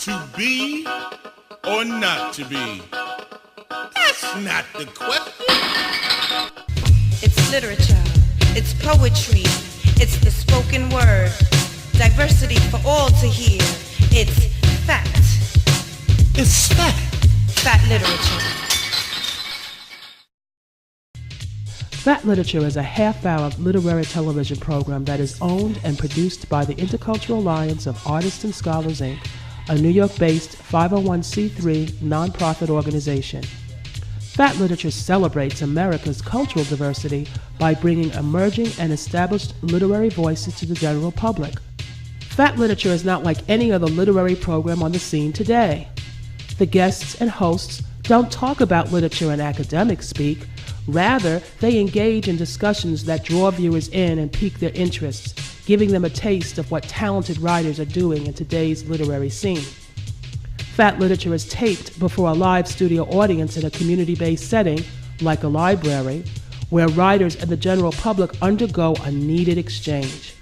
To be or not to be? That's not the question. It's literature, it's poetry, it's the spoken word, diversity for all to hear. It's fat. It's fat. phatLiterature. phatLiterature is a half-hour literary television program that is owned and produced by the Intercultural Alliance of Artists and Scholars, Inc., a New York-based 501c3 nonprofit organization. phatLiterature celebrates America's cultural diversity by bringing emerging and established literary voices to the general public. phatLiterature is not like any other literary program on the scene today. The guests and hosts don't talk about literature in academic speak. Rather, they engage in discussions that draw viewers in and pique their interests, giving them a taste of what talented writers are doing in today's literary scene. phatLiterature is taped before a live studio audience in a community-based setting, like a library, where writers and the general public undergo a needed exchange.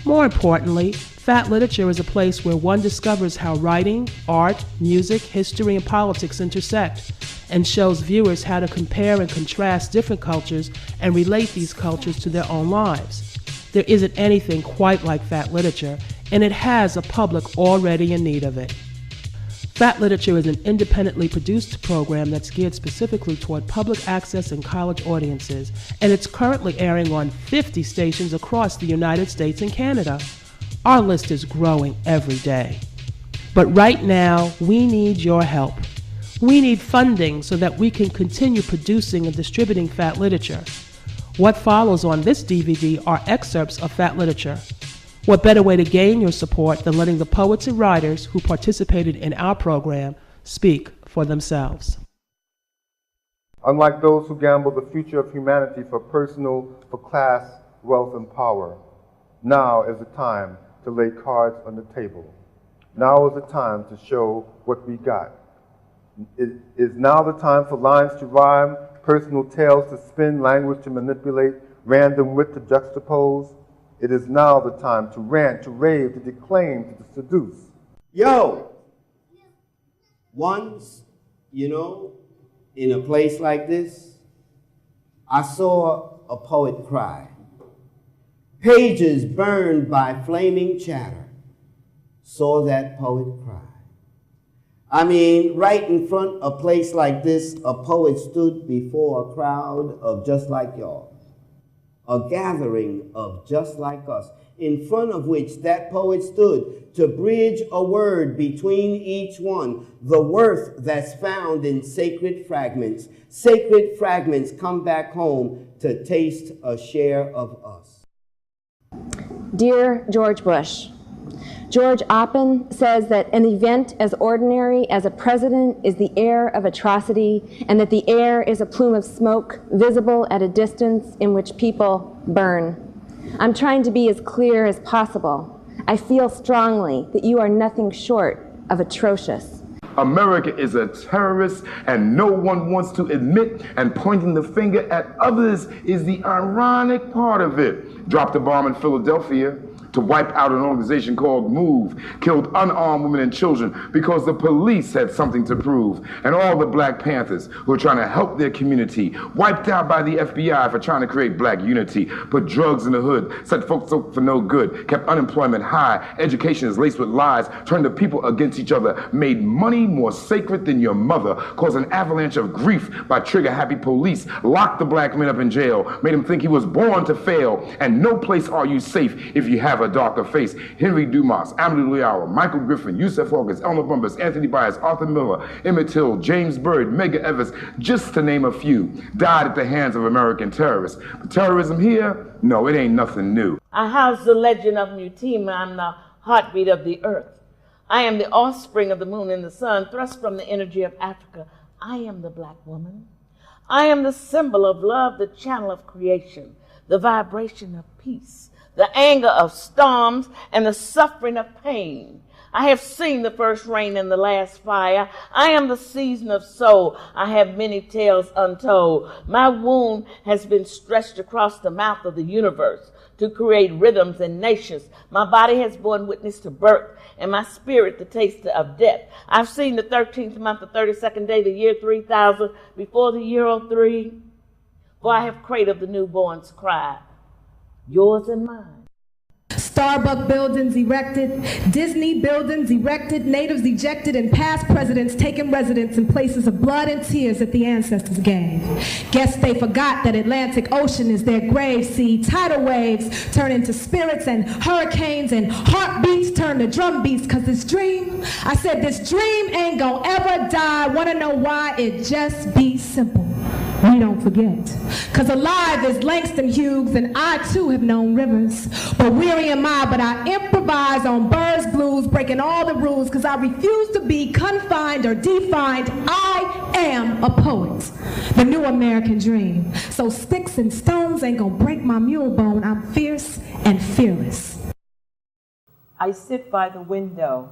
More importantly, phatLiterature is a place where one discovers how writing, art, music, history, and politics intersect, and shows viewers how to compare and contrast different cultures and relate these cultures to their own lives. There isn't anything quite like phatLiterature, and it has a public already in need of it. phatLiterature is an independently produced program that's geared specifically toward public access and college audiences, and it's currently airing on 50 stations across the United States and Canada. Our list is growing every day. But right now, we need your help. We need funding so that we can continue producing and distributing phatLiterature. What follows on this DVD are excerpts of phatLiterature. What better way to gain your support than letting the poets and writers who participated in our program speak for themselves? Unlike those who gamble the future of humanity for personal, for class, wealth, and power, now is the time to lay cards on the table. Now is the time to show what we got. It is now the time for lines to rhyme, personal tales to spin, language to manipulate, random wit to juxtapose. It is now the time to rant, to rave, to declaim, to seduce. Yo! Once, in a place like this, I saw a poet cry. Pages burned by flaming chatter. Saw that poet cry. I mean, right in front of a place like this, a poet stood before a crowd of just like y'all. A gathering of just like us, in front of which that poet stood to bridge a word between each one, the worth that's found in sacred fragments. Sacred fragments come back home to taste a share of us. Dear George Bush, George Oppen says that an event as ordinary as a president is the air of atrocity, and that the air is a plume of smoke visible at a distance in which people burn. I'm trying to be as clear as possible. I feel strongly that you are nothing short of atrocious. America is a terrorist, and no one wants to admit, and pointing the finger at others is the ironic part of it. Dropped a bomb in Philadelphia to wipe out an organization called MOVE, killed unarmed women and children because the police had something to prove, and all the Black Panthers who were trying to help their community, wiped out by the FBI for trying to create black unity, put drugs in the hood, set folks up for no good, kept unemployment high, education is laced with lies, turned the people against each other, made money more sacred than your mother, caused an avalanche of grief by trigger-happy police, locked the black man up in jail, made him think he was born to fail, and no place are you safe if you have a darker face. Henry Dumas, Amadou Diallo, Michael Griffin, Yusuf Hawkins, Elmer Bumpus, Anthony Byers, Arthur Miller, Emmett Till, James Byrd, Medgar Evers, just to name a few, died at the hands of American terrorists. But terrorism here? No, it ain't nothing new. I house the legend of Mutima. I'm the heartbeat of the earth. I am the offspring of the moon and the sun, thrust from the energy of Africa. I am the black woman. I am the symbol of love, the channel of creation, the vibration of peace, the anger of storms, and the suffering of pain. I have seen the first rain and the last fire. I am the season of soul. I have many tales untold. My wound has been stretched across the mouth of the universe to create rhythms and nations. My body has borne witness to birth and my spirit the taste of death. I've seen the 13th month, the 32nd day, the year 3000, before the year 03. For I have cradled the newborn's cry, yours and mine. Starbucks buildings erected, Disney buildings erected, natives ejected, and past presidents taking residence in places of blood and tears that the ancestors gave. Guess they forgot that Atlantic Ocean is their grave. See, tidal waves turn into spirits, and hurricanes and heartbeats turn to drum beats, because this dream, I said this dream ain't gonna ever die. Wanna know why? It just be simple. We don't forget. Because alive is Langston Hughes, and I too have known rivers. But weary am I, but I improvise on Bird's blues, breaking all the rules, because I refuse to be confined or defined. I am a poet, the new American dream. So sticks and stones ain't gonna break my mule bone. I'm fierce and fearless. I sit by the window,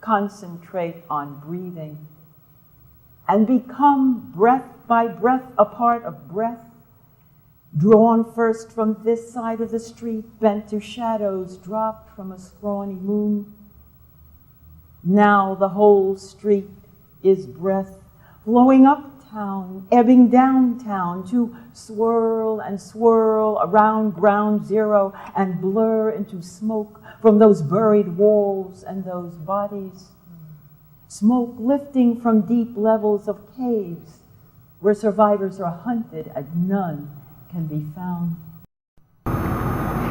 concentrate on breathing, and become breath by breath a part of breath, drawn first from this side of the street, bent to shadows dropped from a scrawny moon. Now the whole street is breath, flowing uptown, ebbing downtown, to swirl and swirl around ground zero and blur into smoke from those buried walls and those bodies. Smoke lifting from deep levels of caves where survivors are hunted and none can be found.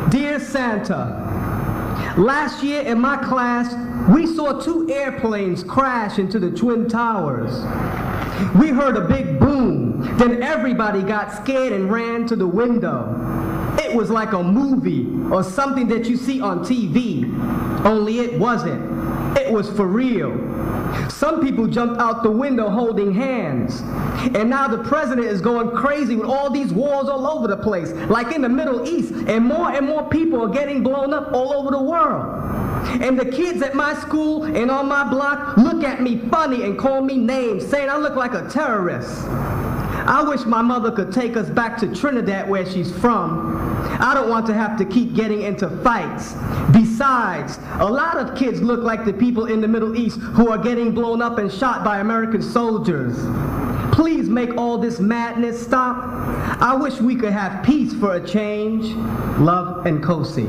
Dear Santa, last year in my class, we saw 2 airplanes crash into the Twin Towers. We heard a big boom, then everybody got scared and ran to the window. It was like a movie or something that you see on TV, only it wasn't. It was for real. Some people jumped out the window holding hands. And now the president is going crazy with all these wars all over the place, like in the Middle East, and more people are getting blown up all over the world. And the kids at my school and on my block look at me funny and call me names, saying I look like a terrorist. I wish my mother could take us back to Trinidad where she's from. I don't want to have to keep getting into fights. Besides, a lot of kids look like the people in the Middle East who are getting blown up and shot by American soldiers. Please make all this madness stop. I wish we could have peace for a change. Love and Kosi.